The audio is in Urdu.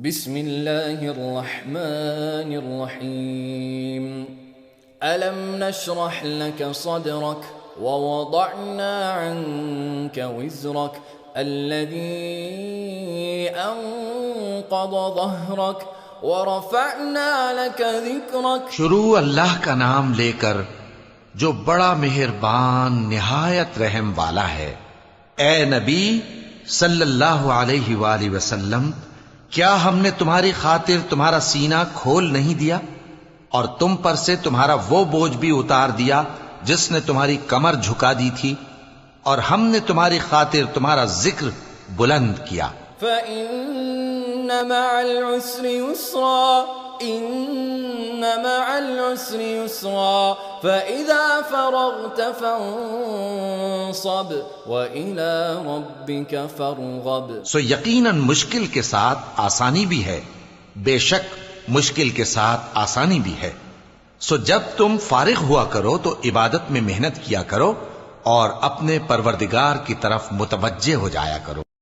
بسم اللہ الرحمن الرحیم ألم نشرح لك صدرك ووضعنا عنك وزرك الذي أنقض ظهرك ورفعنا لك ذكرك. شروع اللہ کا نام لے کر جو بڑا مہربان نہایت رحم والا ہے. اے نبی صلی اللہ علیہ وآلہ وسلم، کیا ہم نے تمہاری خاطر تمہارا سینہ کھول نہیں دیا اور تم پر سے تمہارا وہ بوجھ بھی اتار دیا جس نے تمہاری کمر جھکا دی تھی، اور ہم نے تمہاری خاطر تمہارا ذکر بلند کیا. فَإِنَّ مَعَ الْعُسْرِ يُسْرًا إِنَّ مَعَ الْعُسْرِ يُسْرًا فَإِذَا فَرَغْتَ فَانصَبْ وَإِلَى رَبِّكَ فَارْغَب. سو یقیناً مشکل کے ساتھ آسانی بھی ہے، بے شک مشکل کے ساتھ آسانی بھی ہے. سو جب تم فارغ ہوا کرو تو عبادت میں محنت کیا کرو اور اپنے پروردگار کی طرف متوجہ ہو جایا کرو.